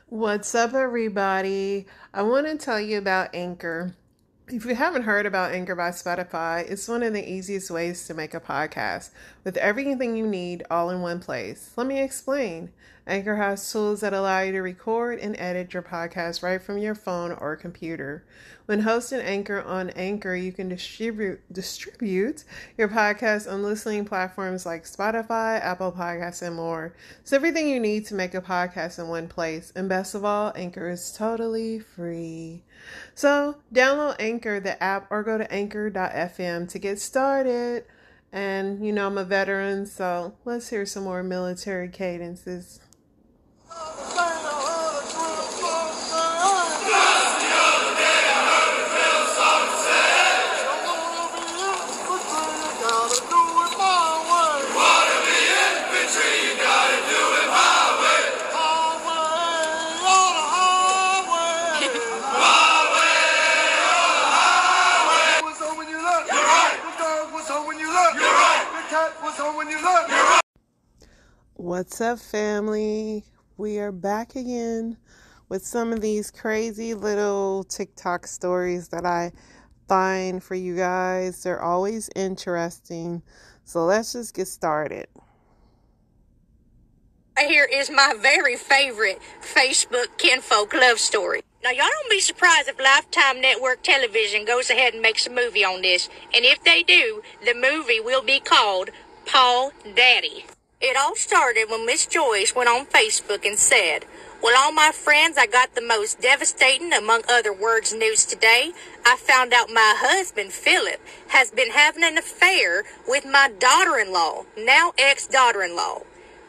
What's up, everybody? I want to tell you about Anchor. If you haven't heard about Anchor by Spotify, it's one of the easiest ways to make a podcast with everything you need all in one place. Let me explain. Anchor has tools that allow you to record and edit your podcast right from your phone or computer. When hosting Anchor on Anchor, you can distribute your podcast on listening platforms like Spotify, Apple Podcasts, and more. It's everything you need to make a podcast in one place. And best of all, Anchor is totally free. So download Anchor, the app, or go to anchor.fm to get started. And, you know, I'm a veteran, so let's hear some more military cadences. What's up, family? We are back again with some of these crazy little TikTok stories that I find for you guys. They're always interesting. So let's just get started. Here is my very favorite Facebook kinfolk love story. Now, y'all don't be surprised if Lifetime Network Television goes ahead and makes a movie on this. And if they do, the movie will be called Paw Daddy. It all started when Miss Joyce went on Facebook and said, "Well, all my friends, I got the most devastating, among other words, news today. I found out my husband, Philip, has been having an affair with my daughter-in-law, now ex-daughter-in-law.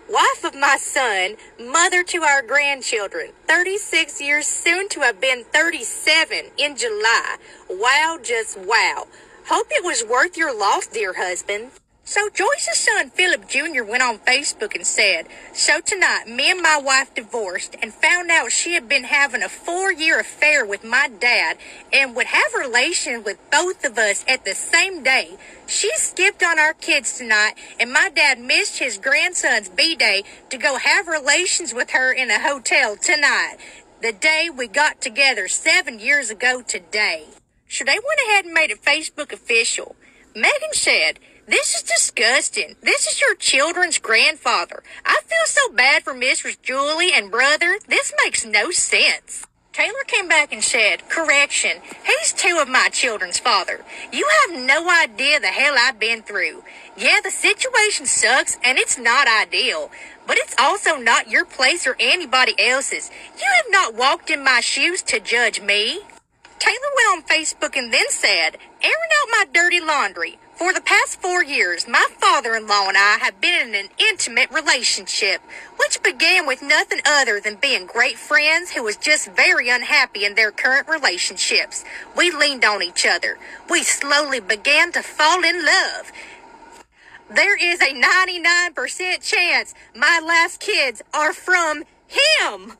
Wife of my son, mother to our grandchildren, 36 years, soon to have been 37 in July. Wow, just wow. Hope it was worth your loss, dear husband." So Joyce's son, Philip Jr., went on Facebook and said, "So tonight, me and my wife divorced and found out she had been having a 4-year affair with my dad and would have relations with both of us at the same day. She skipped on our kids tonight, and my dad missed his grandson's B-Day to go have relations with her in a hotel tonight, the day we got together 7 years ago today." So they went ahead and made it Facebook official. Megan said, "This is disgusting. This is your children's grandfather. I feel so bad for Mistress Julie and brother. This makes no sense." Taylor came back and said, "Correction, he's 2 of my children's father. You have no idea the hell I've been through. Yeah, the situation sucks and it's not ideal, but it's also not your place or anybody else's. You have not walked in my shoes to judge me." Taylor went on Facebook and then said, "Airing out my dirty laundry. For the past 4 years, my father-in-law and I have been in an intimate relationship, which began with nothing other than being great friends who was just very unhappy in their current relationships. We leaned on each other. We slowly began to fall in love. There is a 99% chance my last kids are from him.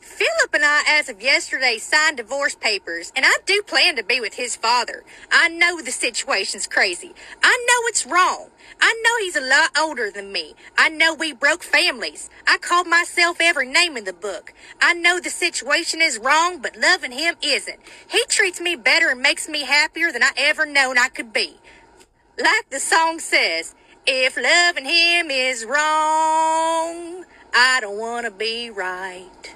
Philip and I, as of yesterday, signed divorce papers, and I do plan to be with his father. I know the situation's crazy. I know it's wrong. I know he's a lot older than me. I know we broke families. I called myself every name in the book. I know the situation is wrong, but loving him isn't. He treats me better and makes me happier than I ever known I could be. Like the song says, if loving him is wrong, I don't want to be right."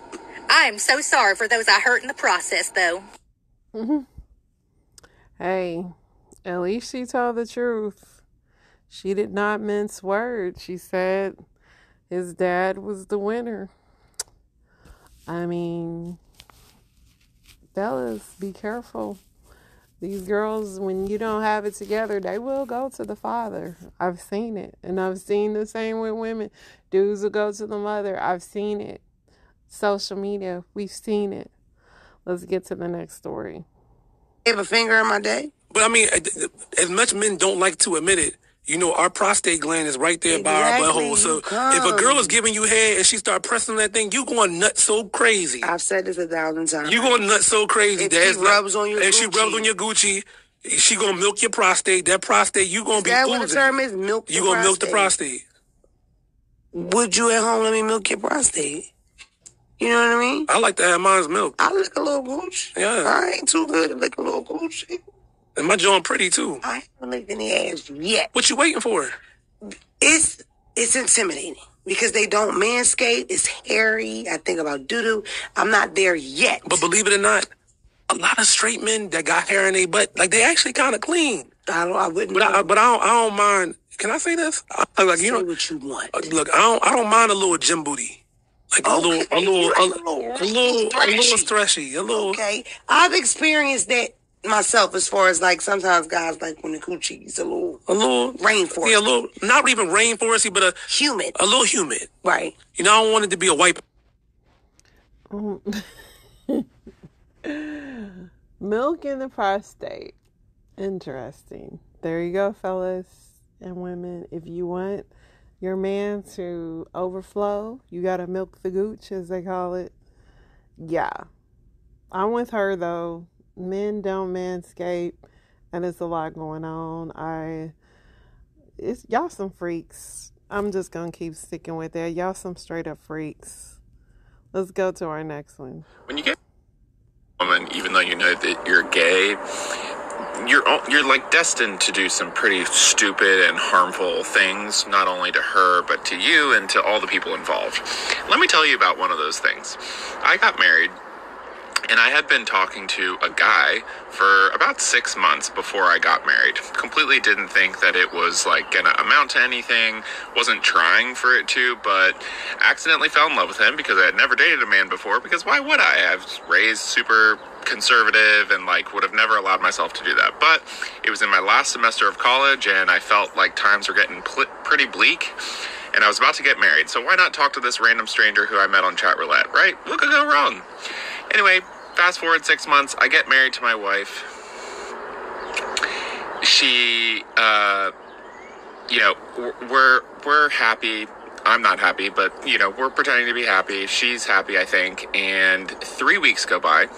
I am so sorry for those I hurt in the process, though. Hey, at least she told the truth. She did not mince words. She said his dad was the winner. I mean, fellas, be careful. These girls, when you don't have it together, they will go to the father. I've seen it. And I've seen the same with women. Dudes will go to the mother. I've seen it. Social media, we've seen it. Let's get to the next story. I have a finger in my day. But I mean, as much men don't like to admit it, you know, our prostate gland is right there by our butthole. So if a girl is giving you head and she start pressing that thing, you going nuts so crazy. I've said this 1,000 times. You going nuts so crazy. If she rubs on your and Gucci. she rubs on your Gucci, She gonna milk your prostate. That prostate, you gonna be oozing. Is that what the term is? Milk the prostate? You gonna milk the prostate. Would you at home let me milk your prostate? You know what I mean? I like to have mine's milk. I lick a little gooch. Yeah. I ain't too good to lick a little gooch. And my joint pretty too. I haven't licked any ass yet. What you waiting for? It's intimidating because they don't manscape. It's hairy. I think about doo-doo. I'm not there yet. But believe it or not, a lot of straight men that got hair in their butt, like they actually kind of clean. I wouldn't. But I don't mind. Can I say this? Say what you want. Look, I don't mind a little gym booty. Like a little stretchy. Okay. I've experienced that myself as far as like sometimes guys like when the coochie's a little rainforest. Yeah, a little, not even rainforesty, but humid. A little humid. Right. You know, I don't want it to be a white. Milk in the prostate. Interesting. There you go, fellas and women. If you want your man to overflow, you gotta milk the gooch, as they call it. Yeah. I'm with her, though. Men don't manscape, and it's a lot going on. Y'all some freaks. I'm just gonna keep sticking with that. Y'all some straight up freaks. Let's go to our next one. When you get a woman, even though you know that you're gay, you're like destined to do some pretty stupid and harmful things, not only to her, but to you and to all the people involved. Let me tell you about one of those things. I got married, and I had been talking to a guy for about 6 months before I got married. Completely didn't think that it was like gonna amount to anything, wasn't trying for it to, but accidentally fell in love with him because I had never dated a man before, because why would I? I was raised super conservative and like would have never allowed myself to do that. But it was in my last semester of college, and I felt like times were getting pretty bleak, and I was about to get married. So why not talk to this random stranger who I met on chat roulette, right? What could go wrong? Anyway, fast forward 6 months, I get married to my wife. She, we're happy. I'm not happy, but, we're pretending to be happy. She's happy, I think. And 3 weeks go by.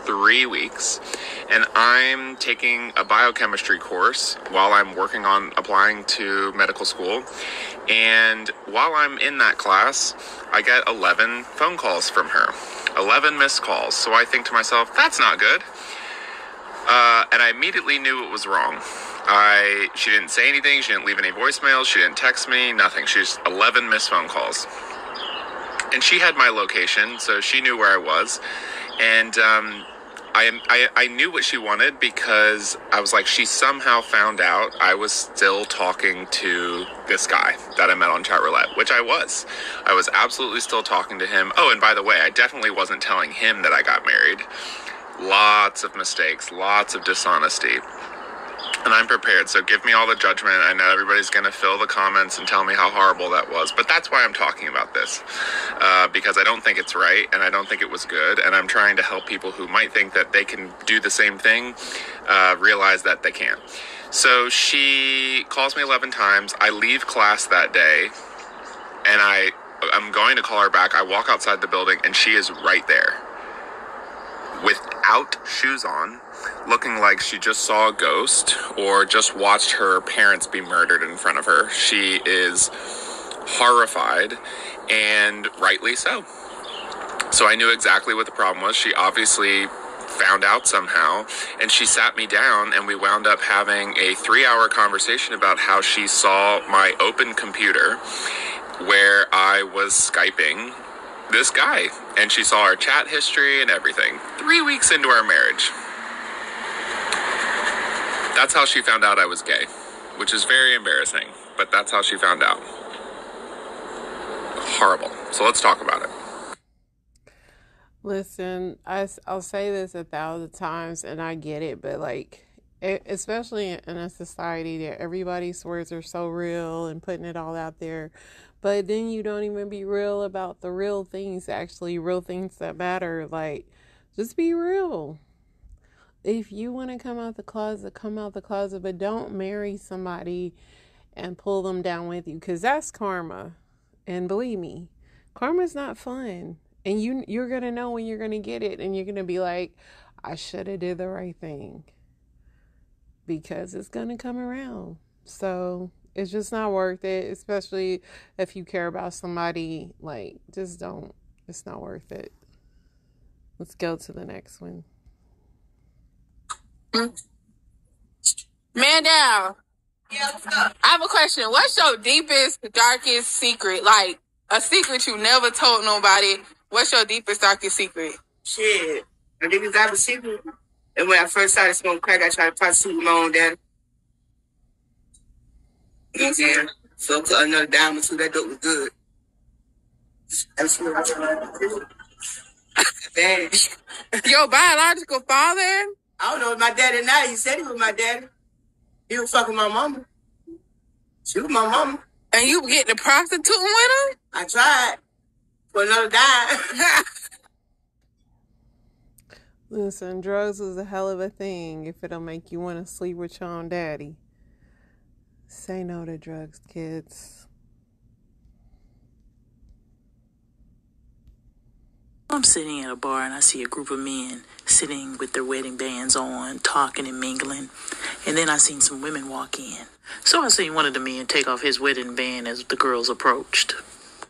3 weeks. And I'm taking a biochemistry course while I'm working on applying to medical school. And while I'm in that class, I get 11 phone calls from her. 11 missed calls. So I think to myself, that's not good. And I immediately knew it was wrong. She didn't say anything. She didn't leave any voicemails. She didn't text me. Nothing. She's 11 missed phone calls. And she had my location, so she knew where I was. And I knew what she wanted, because I was like, she somehow found out I was still talking to this guy that I met on chat roulette, which I was. I was absolutely still talking to him. Oh, and by the way, I definitely wasn't telling him that I got married. Lots of mistakes, lots of dishonesty. And I'm prepared, so give me all the judgment. I know everybody's going to fill the comments and tell me how horrible that was, but that's why I'm talking about this, because I don't think it's right, and I don't think it was good, and I'm trying to help people who might think that they can do the same thing, realize that they can't. So she calls me 11 times. I leave class that day, and I'm going to call her back. I walk outside the building, and she is right there, without shoes on, looking like she just saw a ghost or just watched her parents be murdered in front of her. She is horrified, and rightly so. So I knew exactly what the problem was. She obviously found out somehow, and she sat me down, and we wound up having a 3-hour conversation about how she saw my open computer where I was Skyping this guy, and she saw our chat history and everything. 3 weeks into our marriage. That's how she found out I was gay, which is very embarrassing, but that's how she found out. Horrible. So let's talk about it. Listen, I'll say this 1,000 times, and I get it, but especially in a society that everybody's words are so real and putting it all out there, but then you don't even be real about the real things, actually real things that matter. Just be real. If you want to come out the closet, come out the closet, but don't marry somebody and pull them down with you, because that's karma. And believe me, karma's not fun. And you're going to know when you're going to get it, and you're going to be like, I should have did the right thing. because it's going to come around. So it's just not worth it, especially if you care about somebody. Like, just don't. It's not worth it. Let's go to the next one. Man down. Yeah, what's up? I have a question. What's your deepest, darkest secret? Like, a secret you never told nobody. What's your deepest, darkest secret? Shit. My niggas got a secret. And when I first started smoking crack, I tried to prostitute my own daddy. You know what I'm saying? So another dime or two, that dope was good. That's what I tried to do. Dang. Your biological father? I don't know if my daddy now. He said he was my daddy. He was fucking my mama. She was my mama. And you getting the prostituting with him? I tried. For another dime. Listen, drugs is a hell of a thing if it'll make you want to sleep with your own daddy. Say no to drugs, kids. I'm sitting at a bar and I see a group of men sitting with their wedding bands on, talking and mingling. And then I seen some women walk in. So I seen one of the men take off his wedding band as the girls approached.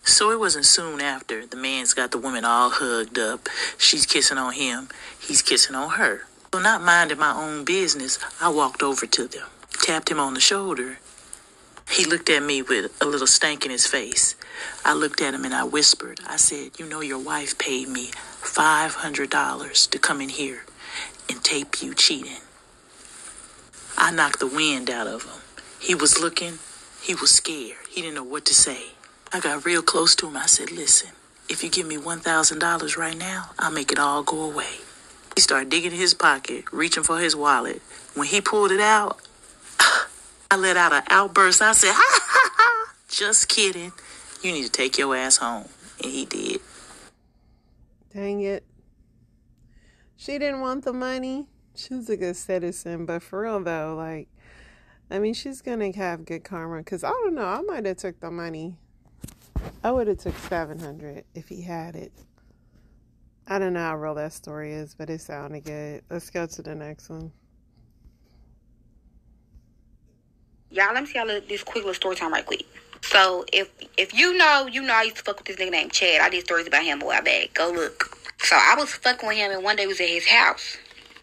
So it wasn't soon after. The man's got the woman all hugged up. She's kissing on him. He's kissing on her. So not minding my own business, I walked over to them, tapped him on the shoulder. He looked at me with a little stank in his face. I looked at him and I whispered. I said, you know, your wife paid me $500 to come in here and tape you cheating. I knocked the wind out of him. He was looking. He was scared. He didn't know what to say. I got real close to him. I said, listen, if you give me $1,000 right now, I'll make it all go away. He started digging in his pocket, reaching for his wallet. When he pulled it out, I let out an outburst. I said, ha, ha, ha, just kidding. You need to take your ass home. And he did. Dang it. She didn't want the money. She was a good citizen. But for real, though, like, I mean, she's going to have good karma. Because I don't know. I might have took the money. I would have took $700 if he had it. I don't know how real that story is, but it sounded good. Let's go to the next one. Y'all, let me see y'all this quick little story time right quick. So, if you know I used to fuck with this nigga named Chad. I did stories about him a while back. Go look. So, I was fucking with him, and one day we was at his house.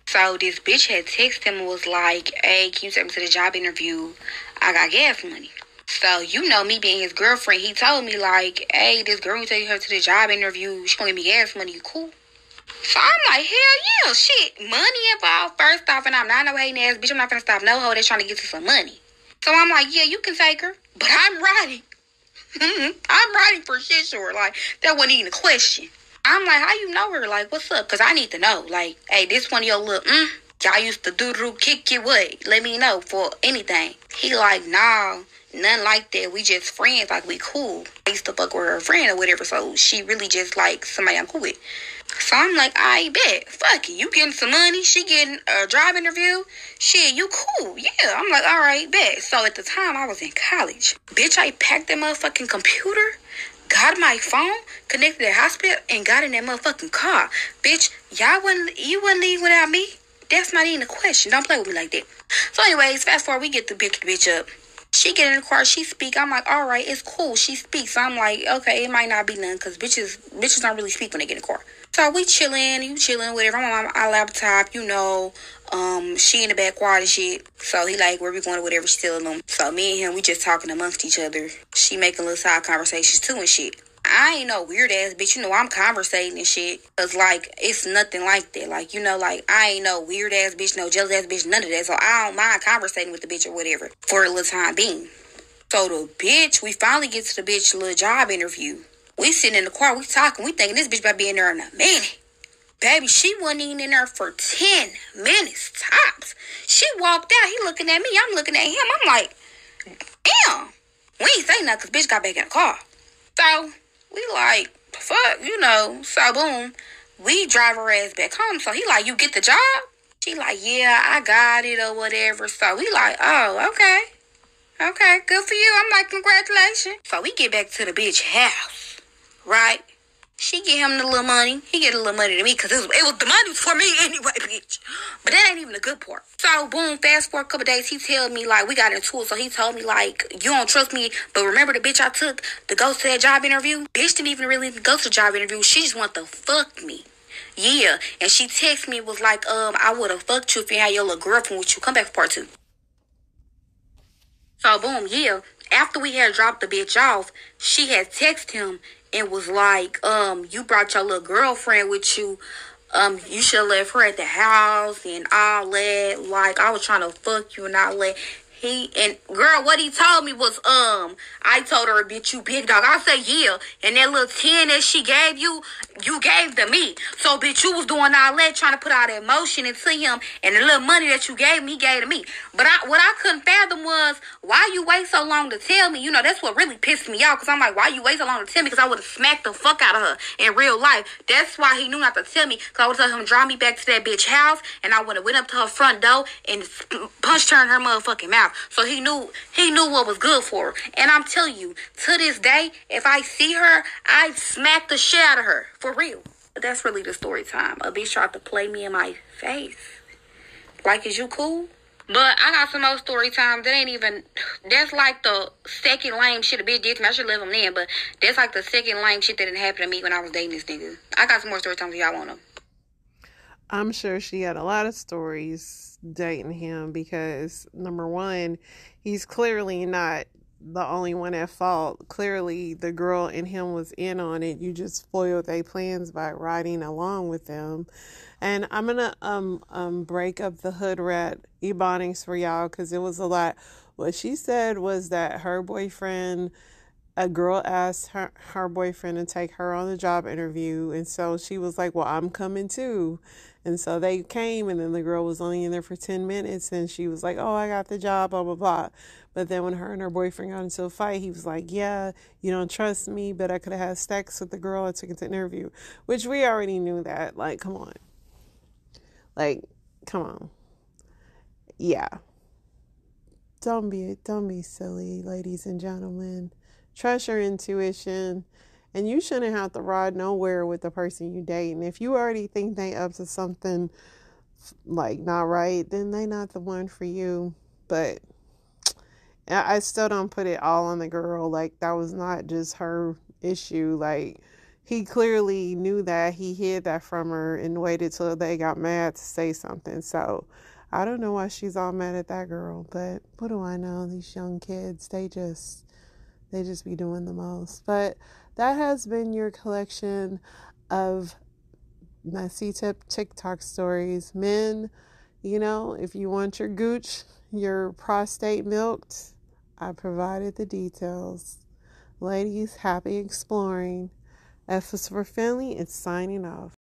So, this bitch had texted him and was like, hey, can you take me to the job interview? I got gas money. So, you know, me being his girlfriend, he told me, like, hey, this girl, you take her to the job interview. She gonna give me gas money. You cool? So, I'm like, hell yeah, shit. Money involved, first off, and I'm not no hating ass bitch. I'm not gonna stop no hoe that's trying to get to some money. So, I'm like, yeah, you can take her, but I'm riding. I'm riding for shit sure. Like, that wasn't even a question. I'm like, how you know her? Like, what's up? Because I need to know. Like, hey, this one of your little, y'all used to do kick your what? Let me know for anything. He like, nah. Nothing like that. We just friends. Like, we cool. I used to fuck with her friend or whatever. So, she really just like somebody I'm cool with. So, I'm like, I bet. Fuck it. You getting some money. She getting a job interview. Shit, you cool. Yeah. I'm like, all right, bet. So, at the time, I was in college. Bitch, I packed that motherfucking computer, got my phone, connected to the hospital, and got in that motherfucking car. Bitch, you wouldn't leave without me? That's not even a question. Don't play with me like that. So, anyways, fast forward, we get the bitch up. She get in the car, she speak. I'm like, all right, it's cool. She speaks. So I'm like, okay, it might not be none because bitches don't really speak when they get in the car. So we chilling, whatever. I'm on my laptop, you know. She in the back quiet and shit. So he like, where we going or whatever, she telling him. So me and him, we just talking amongst each other. She making little side conversations too and shit. I ain't no weird ass bitch, you know, I'm conversating and shit. Cause like, it's nothing like that. Like, you know, like, I ain't no weird ass bitch, no jealous ass bitch, none of that. So I don't mind conversating with the bitch or whatever for a little time being. So the bitch, we finally get to the bitch little job interview. We sitting in the car, we talking, we thinking this bitch about to be in there in a minute. Baby, she wasn't even in there for 10 minutes tops. She walked out, he looking at me, I'm looking at him. I'm like, damn. We ain't say nothing cause bitch got back in the car. So we like, fuck, you know. So boom, we drive her ass back home. So he like, you get the job? She like, yeah, I got it or whatever. So we like, oh, okay. Okay, good for you. I'm like, congratulations. So we get back to the bitch house, right? She get him the little money. He get a little money to me because it was the money was for me anyway, bitch. But that ain't even the good part. So, boom, fast forward a couple days, he tell me, like, we got into it. So he told me, like, you don't trust me, but remember the bitch I took to go to that job interview? Bitch didn't even really go to the job interview. She just wanted to fuck me. Yeah. And she texted me, was like, I would have fucked you if you had your little girlfriend with you. Come back for part 2. So, boom, yeah. After we had dropped the bitch off, she had texted him and was like, you brought your little girlfriend with you. You should have left her at the house and all that. Like, I was trying to fuck you and all that. Girl, what he told me was, I told her, bitch, you big dog. I said, yeah. And that little 10 that she gave you, you gave to me. So, bitch, you was doing all that, trying to put all that motion into him. And the little money that you gave me, he gave to me. But what I couldn't fathom was, why you wait so long to tell me? You know, that's what really pissed me off. Because I'm like, why you wait so long to tell me? Because I would have smacked the fuck out of her in real life. That's why he knew not to tell me. Because I would have told him to drive me back to that bitch house. And I would have went up to her front door and punched her in her motherfucking mouth. So he knew what was good for her. And I'm telling you, to this day, if I see her, I smack the shit out of her. For real. But that's really the story time. A bitch tried to play me in my face. Like, is you cool? But I got some more story time. That's like the second lame shit a bitch did to me. I should leave him then, but that's like the second lame shit that didn't happen to me when I was dating this nigga. I got some more story time if y'all want them. I'm sure she had a lot of stories dating him because, number one, he's clearly not the only one at fault. Clearly, the girl and him was in on it. You just foiled their plans by riding along with them. And I'm gonna break up the hood rat ebonics for y'all because it was a lot. What she said was that her boyfriend, a girl asked her boyfriend to take her on the job interview, and so she was like, well, I'm coming too. And so they came, and then the girl was only in there for 10 minutes, and she was like, oh, I got the job, blah, blah, blah. But then when her and her boyfriend got into a fight, he was like, yeah, you don't trust me, but I could have had sex with the girl I took into the interview, which we already knew that. Like, come on. Like, come on. Yeah. Don't be silly, ladies and gentlemen. Trust your intuition. And you shouldn't have to ride nowhere with the person you date. And if you already think they up to something like not right, then they not the one for you. But I still don't put it all on the girl. Like, that was not just her issue. Like, he clearly knew that. He hid that from her and waited till they got mad to say something. So I don't know why she's all mad at that girl. But what do I know? These young kids, they just be doing the most. But that has been your collection of messy tip TikTok stories. Men, if you want your gooch, your prostate milked, I provided the details. Ladies, happy exploring. F is for Finley. It's signing off.